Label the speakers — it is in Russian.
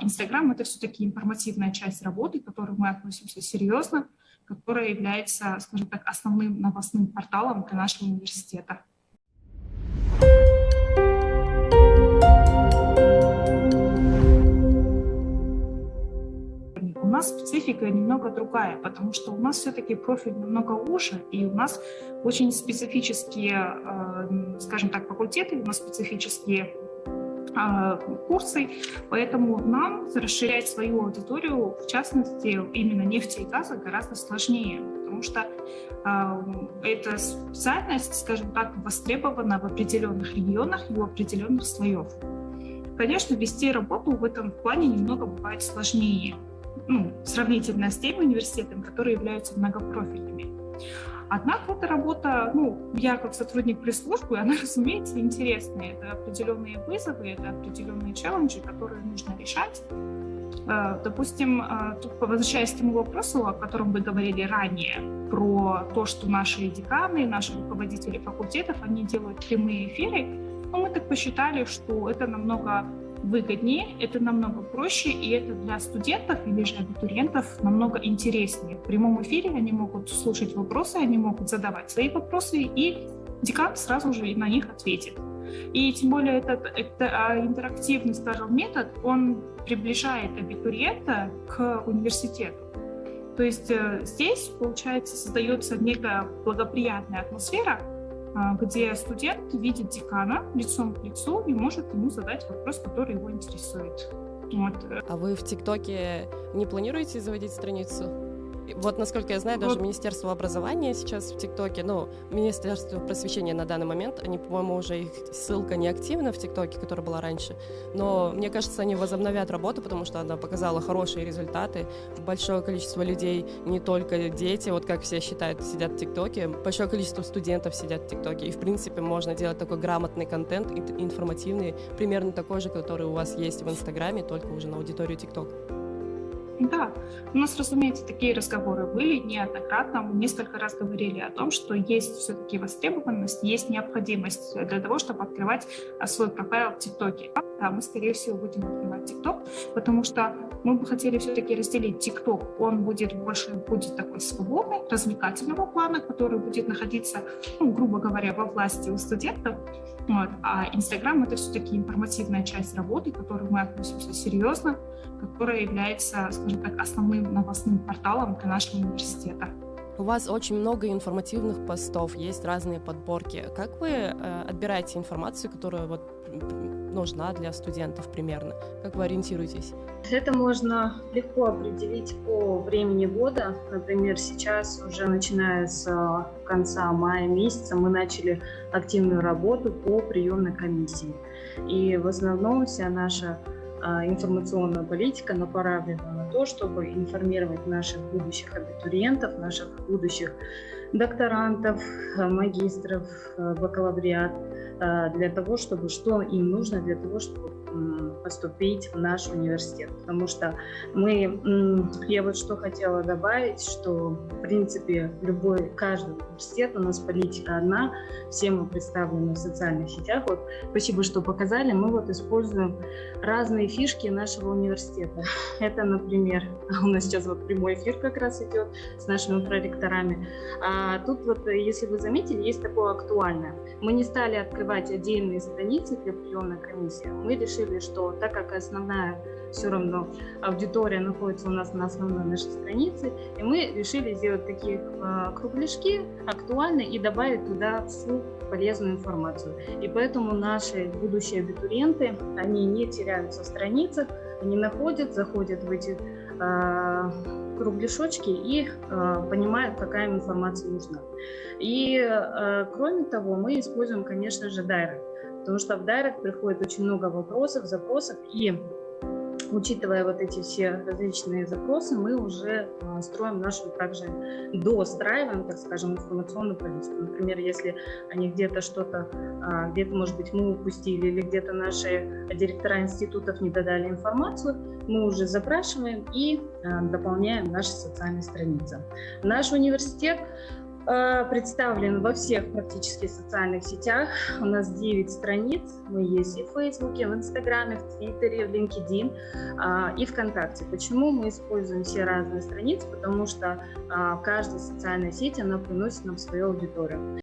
Speaker 1: Инстаграм — это все-таки информативная часть работы, к которой мы относимся серьезно, которая является, скажем так, основным новостным порталом для нашего университета. У нас специфика немного другая, потому что у нас все-таки профиль намного уже, и у нас очень специфические, скажем так, факультеты, у нас специфические курсы, поэтому нам расширять свою аудиторию, в частности, именно нефти и газа, гораздо сложнее, потому что эта специальность, скажем так, востребована в определенных регионах и у определенных слоев. Конечно, вести работу в этом плане немного бывает сложнее, сравнительно с теми университетами, которые являются многопрофильными. Однако эта работа, я как сотрудник пресс-службы, она, разумеется, интересная. Это определенные вызовы, это определенные челленджи, которые нужно решать. Допустим, тут, возвращаясь к тому вопросу, о котором вы говорили ранее, про то, что наши деканы, наши руководители факультетов, они делают прямые эфиры, мы так посчитали, что это намного выгоднее, это намного проще, и это для студентов или же абитуриентов намного интереснее. В прямом эфире они могут слушать вопросы, они могут задавать свои вопросы, и декан сразу же на них ответит. И тем более этот интерактивный, скажем, метод, он приближает абитуриента к университету. То есть здесь, получается, создается некая благоприятная атмосфера, где студент видит декана лицом к лицу и может ему задать вопрос, который его интересует.
Speaker 2: А вы в ТикТоке не планируете заводить страницу? Вот, насколько я знаю, даже Министерство образования сейчас в ТикТоке, Министерство просвещения на данный момент, они, по-моему, уже их ссылка не активна в ТикТоке, которая была раньше, но мне кажется, они возобновят работу, потому что она показала хорошие результаты. Большое количество людей, не только дети, вот как все считают, сидят в ТикТоке, большое количество студентов сидят в ТикТоке, и, в принципе, можно делать такой грамотный контент, информативный, примерно такой же, который у вас есть в Инстаграме, только уже на аудиторию ТикТок.
Speaker 1: Да, у нас, разумеется, такие разговоры были неоднократно. Мы несколько раз говорили о том, что есть все-таки востребованность, есть необходимость для того, чтобы открывать свой профайл в ТикТоке. Да, мы, скорее всего, будем открывать ТикТок, потому что мы бы хотели все-таки разделить ТикТок. Он будет такой свободный, развлекательного плана, который будет находиться, грубо говоря, во власти у студентов. А Инстаграм — это все-таки информативная часть работы, к которой мы относимся серьезно, которая является, скажем так, основным новостным порталом для нашего университета.
Speaker 2: У вас очень много информативных постов, есть разные подборки. Как вы отбираете информацию, которая нужна для студентов примерно? Как вы ориентируетесь?
Speaker 3: Это можно легко определить по времени года. Например, сейчас, уже начиная с конца мая месяца, мы начали активную работу по приемной комиссии. И в основном вся наша информационная политика направлена на то, чтобы информировать наших будущих абитуриентов, наших будущих докторантов, магистров, бакалавриат, для того, чтобы что им нужно для того, чтобы поступить в наш университет. Потому что я вот что хотела добавить, что в принципе каждый университет, у нас политика одна, все мы представлены в социальных сетях. Спасибо, что показали. Мы используем разные фишки нашего университета. Это, например, у нас сейчас прямой эфир как раз идет с нашими проректорами. А тут если вы заметили, есть такое актуальное. Мы не стали открывать отдельные страницы для приемной комиссии. Мы решили, что так как основная все равно аудитория находится у нас на основной нашей странице, и мы решили сделать такие кругляшки актуальные и добавить туда всю полезную информацию. И поэтому наши будущие абитуриенты, они не теряются в страницах, они заходят в эти кругляшочки и понимают, какая им информация нужна. И кроме того, мы используем, конечно же, Дайрект, потому что в Дайрект приходит очень много вопросов, запросов, и учитывая эти все различные запросы, мы уже строим достраиваем, так скажем, информационную политику. Например, если они где-то может быть, мы упустили, или где-то наши директора институтов не додали информацию, мы уже запрашиваем и дополняем наши социальные страницы. Наш университет Представлен во всех практически социальных сетях. У нас 9 страниц. Мы есть и в Фейсбуке, в Инстаграме, в Твиттере, в LinkedIn и ВКонтакте. Почему мы используем все разные страницы? Потому что каждая социальная сеть, она приносит нам свою аудиторию.